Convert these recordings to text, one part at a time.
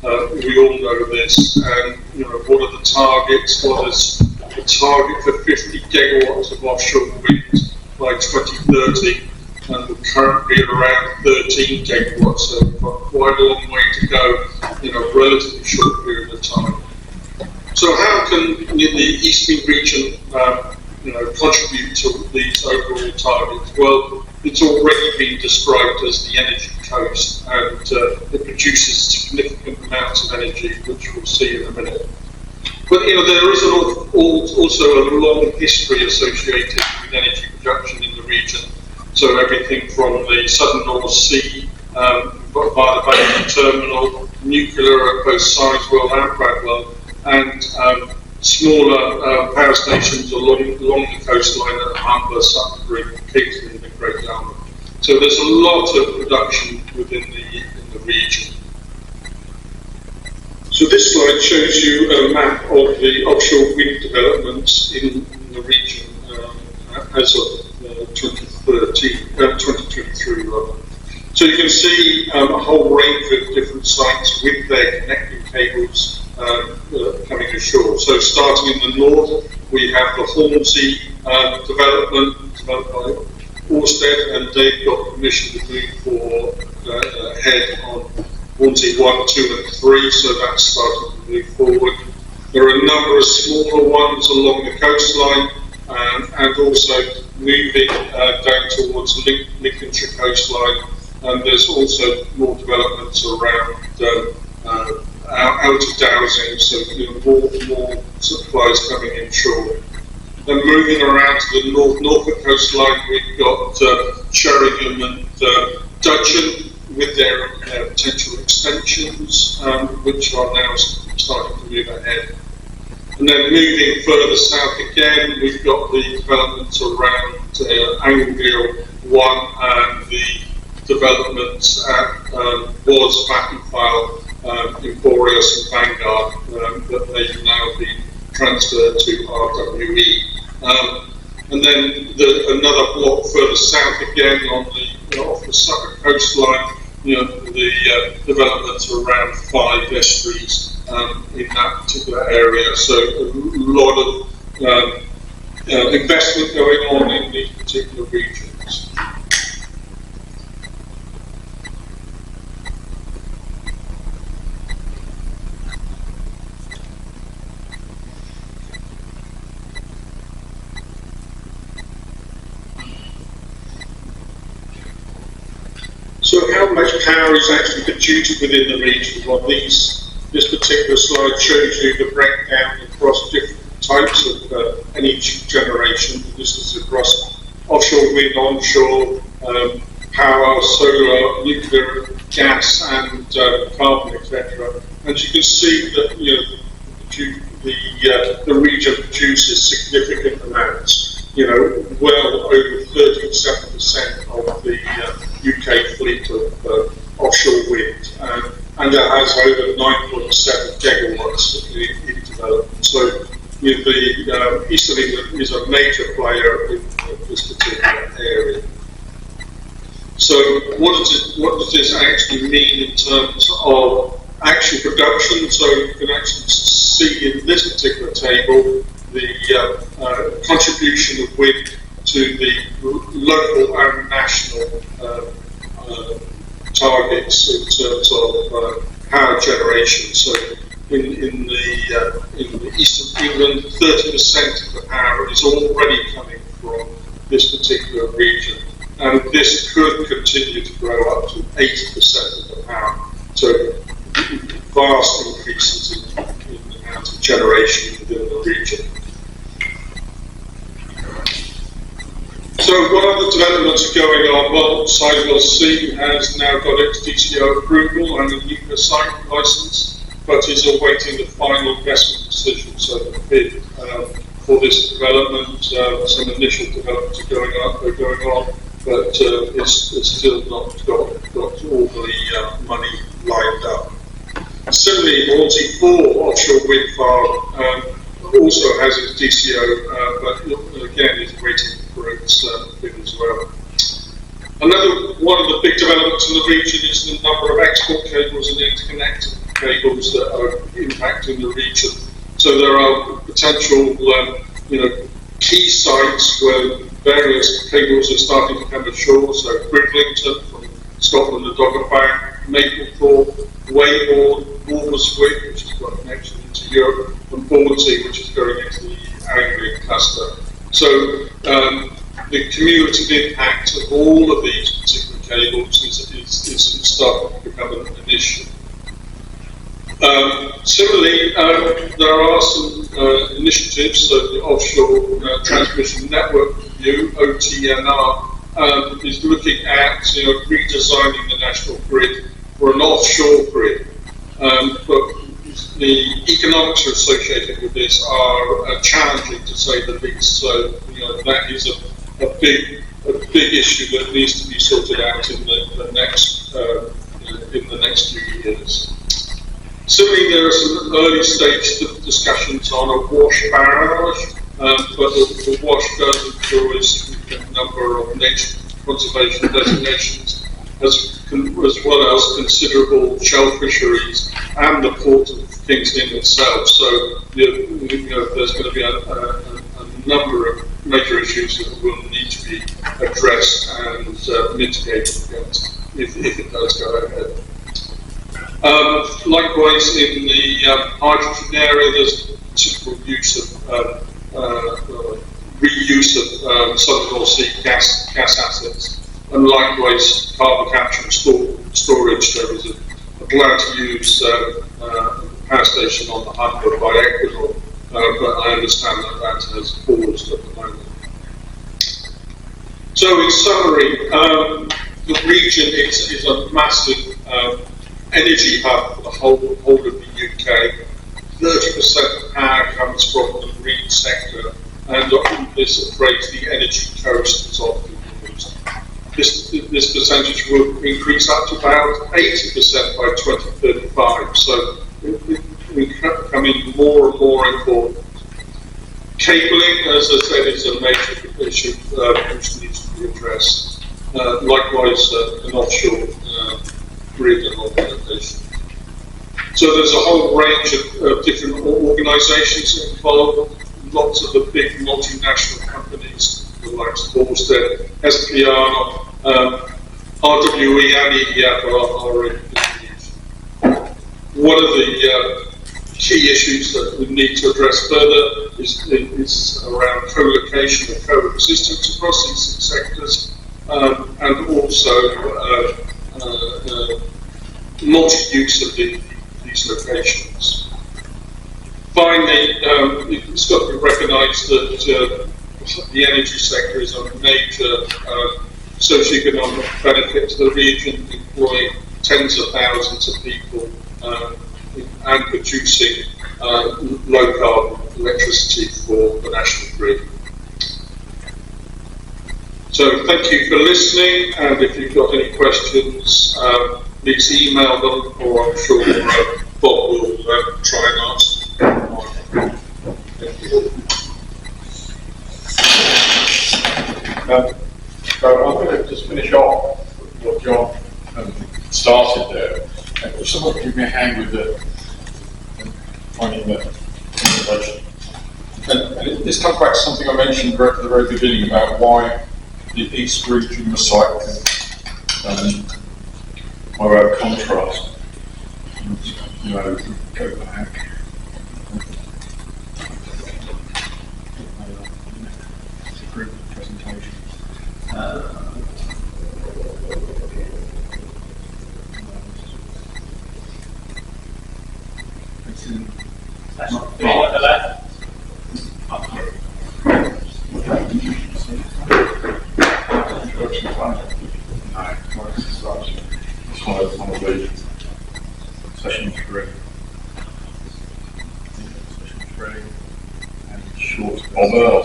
We all know this. And what are the targets? What is the target for 50 gigawatts of offshore wind by 2030? And we're currently at around 13 gigawatts, so we've got quite a long way to go in a relatively short period of time. So how can the Eastern region contribute to these overall targets? Well, it's already been described as the energy coast, and it produces significant amounts of energy, which we'll see in a minute. But there is also a long history associated with energy production in the region. So everything from the southern North Sea, via the Baker terminal, nuclear at both Sizewell and Bradwell, and smaller power stations along the coastline at Humber, Sutton, Kingston, and Great Yarmouth. So there's a lot of production within the region. So this slide shows you a map of the offshore wind developments in the region as of 2023 rather. So you can see a whole range of different sites with their connecting cables coming ashore. So starting in the north, we have the Hornsey development developed by Ørsted, and they've got permission to move ahead on Hornsey 1, 2 and 3, so that's starting to move forward. There are a number of smaller ones along the coastline, and also moving down towards Lincolnshire coastline, and there's also more developments around out of dowsing, so more supplies coming inshore. Then moving around to the Norfolk coastline, we've got Sheringham and Dudgeon with their potential extensions, which are now starting to move ahead. And then moving further south again, we've got the developments around Anglia 1 and the developments at Was, Vattenfall, Boreas and Vanguard, that they've now been transferred to RWE. And then another block further south again off the Suffolk coastline, the developments around 5 estuaries in that particular area. So a lot of investment going on in these particular regions. So how much power is actually produced within the region? Well, this particular slide shows you the breakdown across different types of energy generation. This is across offshore wind, onshore, power, solar, nuclear, gas, and carbon, etc. And you can see that the region produces significant amounts. Well over 37% of the UK fleet of offshore wind, and it has over 9.7 gigawatts in development. So the Eastern England is a major player in this particular area. So what does this actually mean in terms of actual production? So you can actually see in this particular table the contribution of wind to the local and national targets in terms of power generation. So in the Eastern England, 30% of the power is already coming from this particular region, and this could continue to grow up to 80% of the power. So vast increases in the amount of generation within the region. So what other developments are going on? Well, Sizewell C has now got its DCO approval and a nuclear site licence, but is awaiting the final investment decision. So the bid for this development, some initial developments are going on, but it's still not got all the money lined up. Similarly, Hornsey 4 offshore wind farm also has its DCO, but again is waiting for its bid as well. Another one of the big developments in the region is the number of export cables and interconnected cables that are impacting the region. So there are potential, key sites where various cables are starting to come ashore. So Bridlington from Scotland to Dogger Bank, Maplethorpe, Weybourne, Walmerswick, which has got a connection into Europe, and Bournemouth, which is going into the Anglian cluster. So the cumulative impact of all of these particular cables is starting to become an issue. Similarly, there are some initiatives, so the Offshore Transmission Network Review, OTNR, is looking at redesigning the national grid for an offshore grid. But the economics associated with this are challenging, to say the least. So that is a big issue that needs to be sorted out in the next few years. Similarly, there are some early stage discussions on a wash barrage, but the wash does enjoy a significant number of nature conservation designations, as well as considerable shell fisheries and the port of King's Lynn itself. So there's going to be a number of major issues that will need to be addressed and mitigated against if it does go ahead. Likewise, in the hydrogen area, there's considerable use of reuse of Southern North Sea gas assets, and likewise carbon capture and storage. There was a plan to use a power station on the Humber by Equinor, but I understand that has paused at the moment. So, in summary, the region is a massive energy hub for the whole of the UK. 30% of power comes from the marine sector, and this phrase, the energy coast, is often used. This percentage will increase up to about 80% by 2035, so it's becoming more and more important. Cabling, as I said, is a major issue which needs to be addressed. Likewise, an offshore grid and organisation. So there's a whole range of different organisations involved. Lots of the big multinational companies, the likes of Orsted, SPR, RWE and EDF are in the news. One of the key issues that we need to address further is around co-location and coexistence across these sectors, and also multi-use of these locations. Finally, it's got to be recognised that the energy sector is a major socio-economic benefit to the region, employing tens of thousands of people and producing low-carbon electricity for the national grid. So thank you for listening, and if you've got any questions, please email them, or I'm sure Bob will try and answer. So I'm going to just finish off what John started there. If someone could give me a hand with finding the information. And this comes back to something I mentioned right at the very beginning about why the East region was cited, about contrast. Go back. It's a group presentation. It's in. That's not on the left. It's one of the session 3. Session 3 and short of Earll.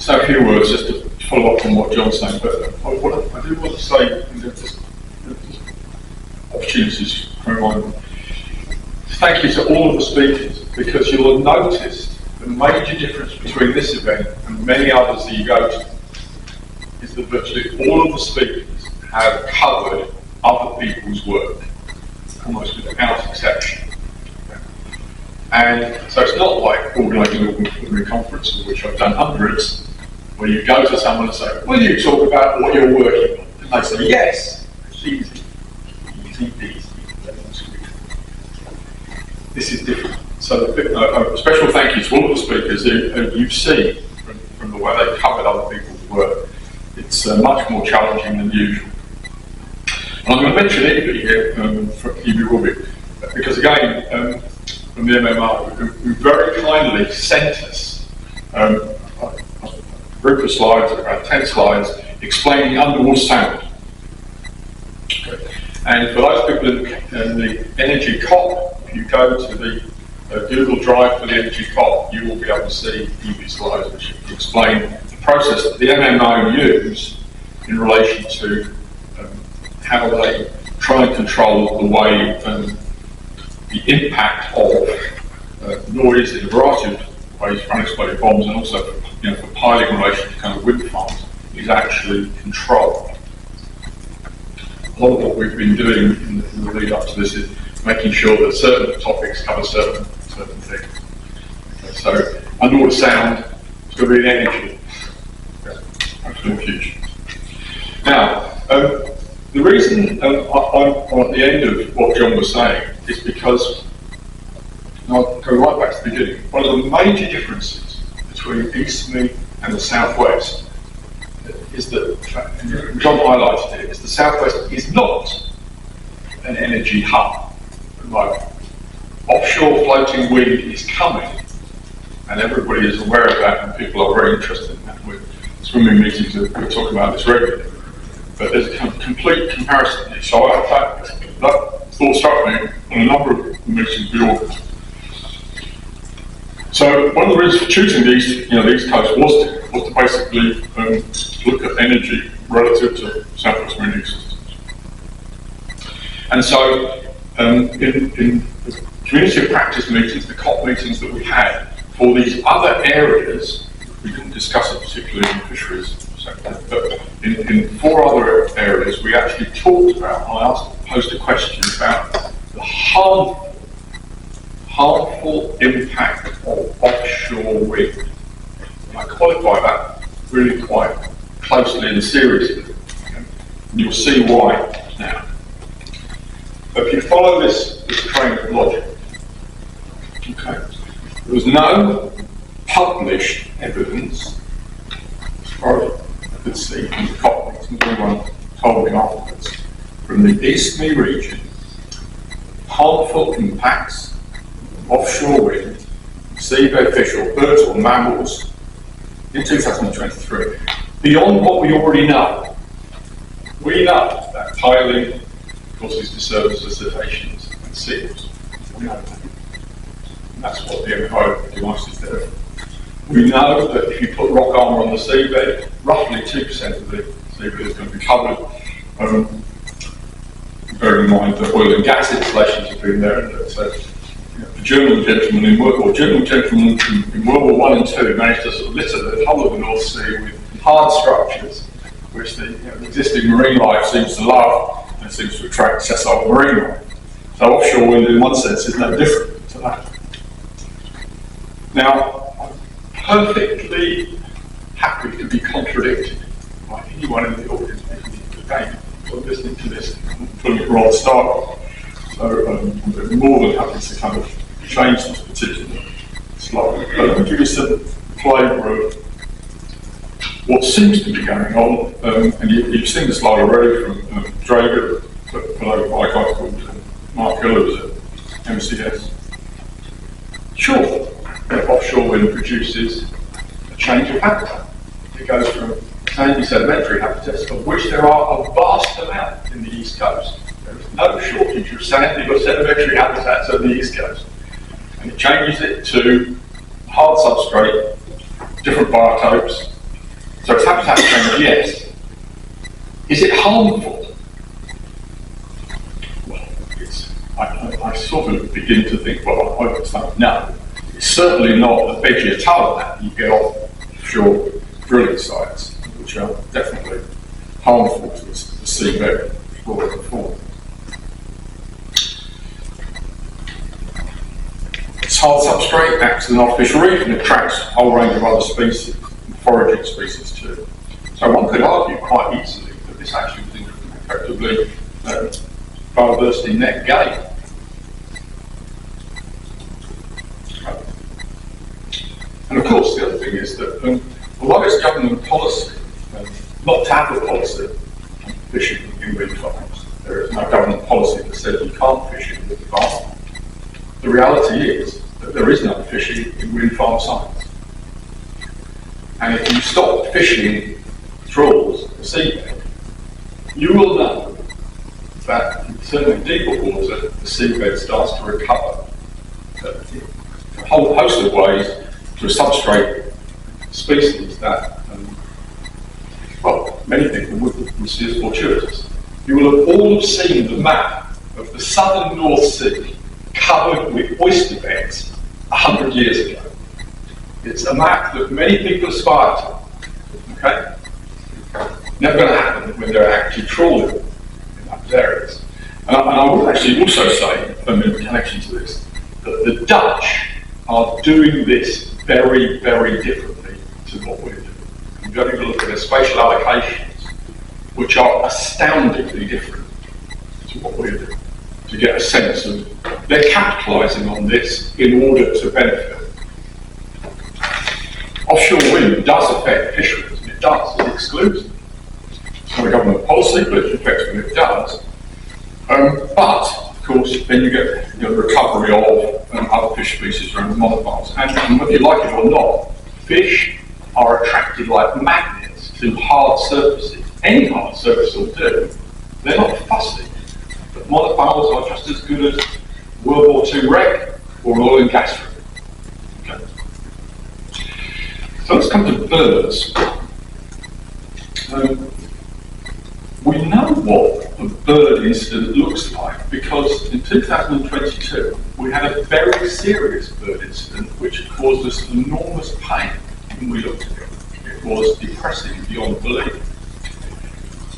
So a few words just to follow up on what John's saying, but what I do want to say, and there's opportunities for everyone. Thank you to all of the speakers, because you'll have noticed the major difference between this event and many others that you go to is that virtually all of the speakers have covered other people's work, almost without exception. And so it's not like organising an ordinary conference, of which I've done hundreds, where you go to someone and say, will you talk about what you're working on? And they say, yes. It's easy. Easy. This is different. So a special thank you to all of the speakers who you've seen from the way they've covered other people's work. It's much more challenging than usual. And I'm going to mention Evie here, Evie Rubik, because again, from the MMR, who very kindly sent us a group of slides, about 10 slides, explaining underwater sound. Okay. And for those people in the Energy COP, if you go to the Google Drive for the Energy COP, you will be able to see Evie's slides, which explain the process that the MMO use in relation to how they try and control the way the impact of noise in a variety of ways for unexploded bombs, and also for piling in relation to kind of wind farms, is actually controlled. A lot of what we've been doing in the lead up to this is making sure that certain topics cover certain things. Okay, so underwater sound is going to be an energy. Absolutely huge. Now, the reason I'm at the end of what John was saying is because, and I'll go right back to the beginning, one of the major differences between East Me and the Southwest is that, and John highlighted it, is the Southwest is not an energy hub. Like, offshore floating wind is coming, and everybody is aware of that, and people are very interested in that. With swimming meetings, we're talking about this regularly. But there's a complete comparison here. So that thought struck me on a number of meetings we organised. So one of the reasons for choosing the East Coast was to basically look at energy relative to Southwest marine systems. And so in the community of practice meetings, the COP meetings that we had for these other areas, we didn't discuss it particularly in fisheries sector, but in 4 other areas we actually talked about, posed a question about the harmful impact of offshore wind. And I qualify that really quite closely and seriously. And you'll see why now. But if you follow this train of logic, okay, there was no published evidence, as far as I could see from the COP meetings, everyone told me afterwards, from the East Me region, harmful impacts of offshore wind, seabed fish or birds or mammals in 2023, beyond what we already know. We know that piling causes disturbances to cetaceans and seals. We know that. And that's what the MFO device is there. We know that if you put rock armour on the seabed, roughly 2% of the seabed is going to be covered. Bear in mind that oil and gas installations have been there. And so, the German gentleman in World War I and II managed to sort of litter the whole of the North Sea with hard structures, which the existing marine life seems to love and seems to attract sessile marine life. So offshore wind, in one sense, is no different to that. Now, I'm perfectly happy to be contradicted by anyone in the audience. Again, I'm listening to this, I'm putting it rather stark. So I'm more than happy to kind of change this particular slide. But let me give you some flavour of what seems to be going on. And you've seen the slide already from Drager, followed by a guy called Mark Earll, who was at MCS. Sure, offshore wind produces a change of habitat. It goes from sandy sedimentary habitats, of which there are a vast amount in the East Coast. There is no shortage of sandy or sedimentary habitats on the East Coast. And it changes it to hard substrate, different biotopes, So it's habitat change, yes. Is it harmful? Well, I sort of begin to think, well, I understand. No. It's certainly not the vegetal that you get off offshore drilling sites, which are definitely harmful to the seabed flora and fauna. Its hard substrate acts as an artificial reef and attracts a whole range of other species, foraging species too. So one could argue quite easily that this actually was effectively biodiversity net gain. And of course, the other thing is that although it's government policy not to have a policy on fishing in reef farms, there is no government policy that says you can't fish in reef farms. The reality is that there is no fishing in wind farm sites. And if you stop fishing trawls the seabed, you will know that certainly in deeper water, the seabed starts to recover a whole host of ways to a substrate species that, well, many people would see as fortuitous. You will have all seen the map of the southern North Sea covered with oyster beds 100 years ago. It's a map that many people aspire to, okay? Never going to happen when they're actually trawling in those areas. And I would actually also say, in connection to this, that the Dutch are doing this very, very differently to what we're doing. You've got to look at their spatial allocations, which are astoundingly different to what we're doing, to get a sense of they're capitalising on this in order to benefit. Offshore wind does affect fisheries, and it does, it excludes them. It's not a government policy, but it affects when it does. But, of course, then you get the recovery of other fish species around the monopiles. And whether you like it or not, fish are attracted like magnets to hard surfaces. Any hard surface will do. They're not fussy. But monopiles are just as good as World War II wreck or oil and gas rig. Okay. So let's come to birds. We know what a bird incident looks like because in 2022 we had a very serious bird incident which caused us enormous pain when we looked at it. It was depressing beyond belief.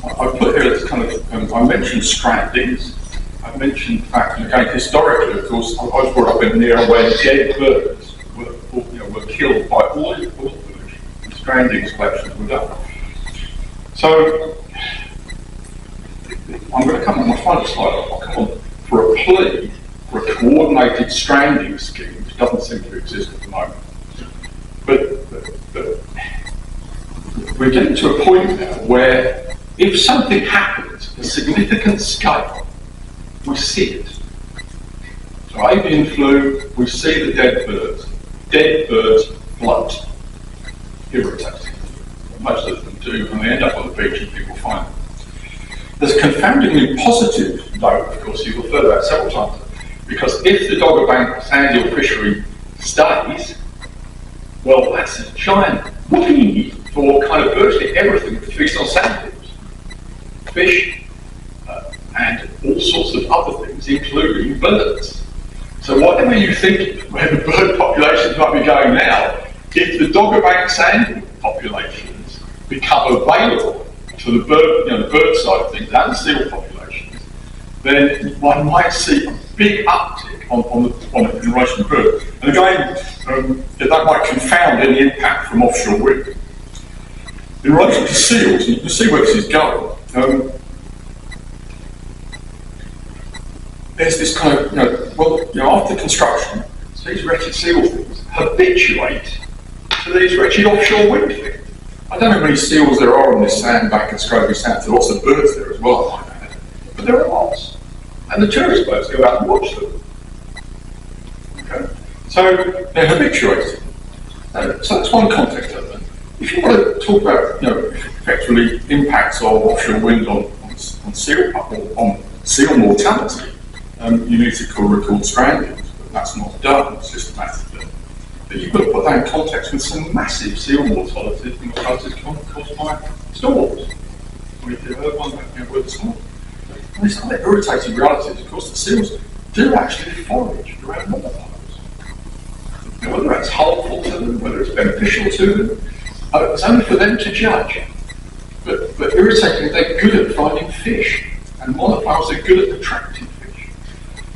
I put here this kind of, I mentioned strandings. I mentioned the fact, and again, historically, of course, I was brought up in an era where dead birds were killed by oil pollution, and strandings collections were done. So, I'm going to come on my final slide. I'll come on for a plea for a coordinated stranding scheme, which doesn't seem to exist at the moment. But we're getting to a point now where if something happens at a significant scale, we see it. So avian flu, we see the dead birds. Dead birds float. Irritating. Most of them do, and they end up on the beach and people find them. There's a confoundingly positive note, of course, you've referred to that several times, because if the Dogger Bank sand eel fishery stays, well, that's a giant whoopee for kind of virtually everything that feeds on sand eels. Fish, and all sorts of other things, including birds. So whatever you think where the bird populations might be going now, if the Dogger Bank sand populations become available to the bird, the bird side of things and the seal populations, then one might see a big uptick on it in relation to birds. And again, that might confound any impact from offshore wind. In relation to seals, and you can see where this is going. There's this kind of, after construction, these wretched seal things habituate to these wretched offshore wind things. I don't know how many seals there are on this sandbank at Scrobie Sands. There are lots of birds there as well, I might add. But there are lots. And the tourist boats go out and watch them. Okay? So they're habituated. So that's one context of them. If you want to talk about, effectively impacts of offshore wind on seal on seal mortality, you need to record strandings, but that's not done systematically. But you've got to put that in context with some massive seal mortality from the places caused by storms. We've heard one that were this morning. And it's quite irritating reality is, of course, that seals do actually forage around water flows. Now, whether that's harmful to them, whether it's beneficial to them, it's only for them to judge. But irritatingly, they're good at finding fish, and monoplows are good at attracting fish.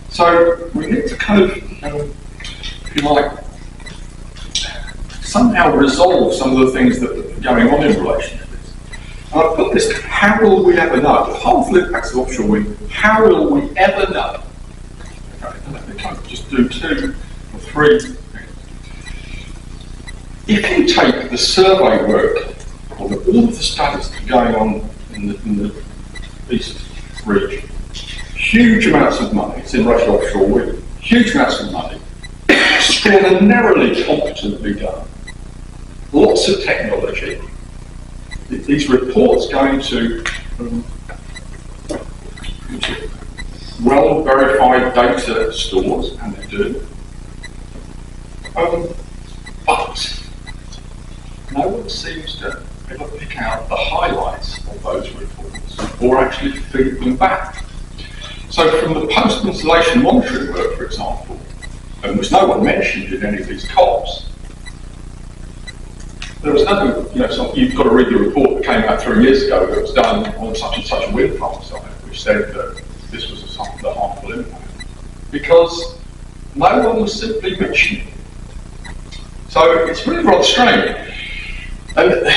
So we need to kind of, if you like, somehow resolve some of the things that are going on in relation to this. And I've put this, how will we ever know? The harmful impacts of offshore wind, how will we ever know? Okay, let me kind of just do 2 or 3 things. If you take the survey work, or all of the studies that are going on in the East region, huge amounts of money, it's in relation to offshore wind, huge amounts of money, extraordinarily competently done, lots of technology, these reports going to well-verified data stores, and they do, but no one seems to ever pick out the highlights of those reports or actually feed them back. So from the post-installation monitoring work, for example, which no one mentioned in any of these COPs, there was no, you've got to read the report that came out 3 years ago that was done on such and such a wind farm site, which said that this was the harmful impact. Because no one was simply mentioning it. So it's really rather strange. And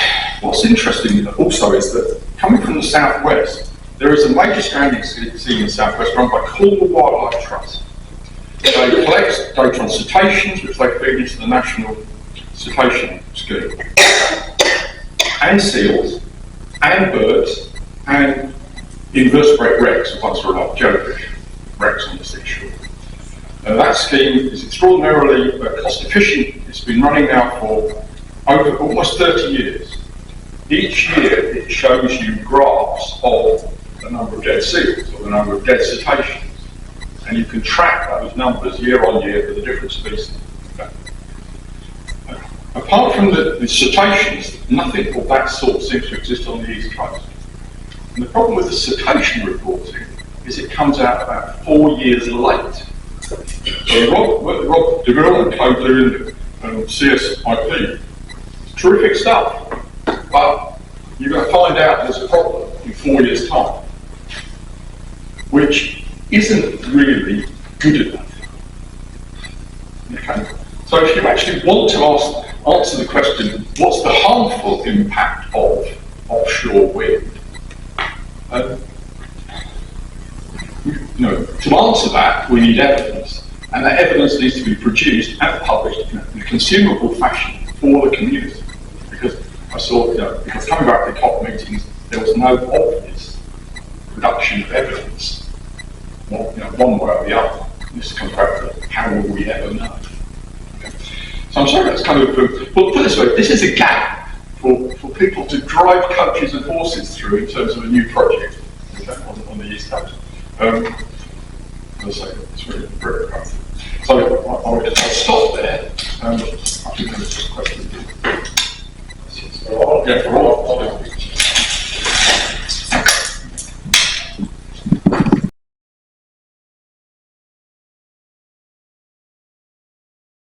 what's interesting also is that coming from the southwest, there is a major stranding scheme in the southwest run by Cornwall Wildlife Trust. They collect data on cetaceans, which they feed into the National Cetacean Scheme, and seals, and birds, and invertebrate wrecks, once or not jellyfish wrecks on the seashore. That scheme is extraordinarily cost efficient. It's been running now for over almost 30 years. Each year it shows you graphs of the number of dead seals or the number of dead cetaceans, and you can track those numbers year on year for the different species. Apart from the cetaceans, nothing of that sort seems to exist on the East Coast. And the problem with the cetacean reporting is it comes out about 4 years late. So Rob de Earll and co-doing CSIP, terrific stuff, but you're going to find out there's a problem in 4 years' time, which isn't really good enough. Okay? So if you actually want to answer the question, what's the harmful impact of offshore wind? To answer that, we need evidence, and that evidence needs to be produced and published in a consumable fashion for the community. Because I saw, because coming back to the COP meetings, there was no obvious production of evidence, one way or the other. This comes back to how will we ever know? Okay. So I'm sorry that's kind of, well, put it this way, this is a gap for people to drive coaches and horses through in terms of a new project on the East Coast. As I say, it's really very powerful. So I'll stop there. I think there's just a question. Yeah, for all.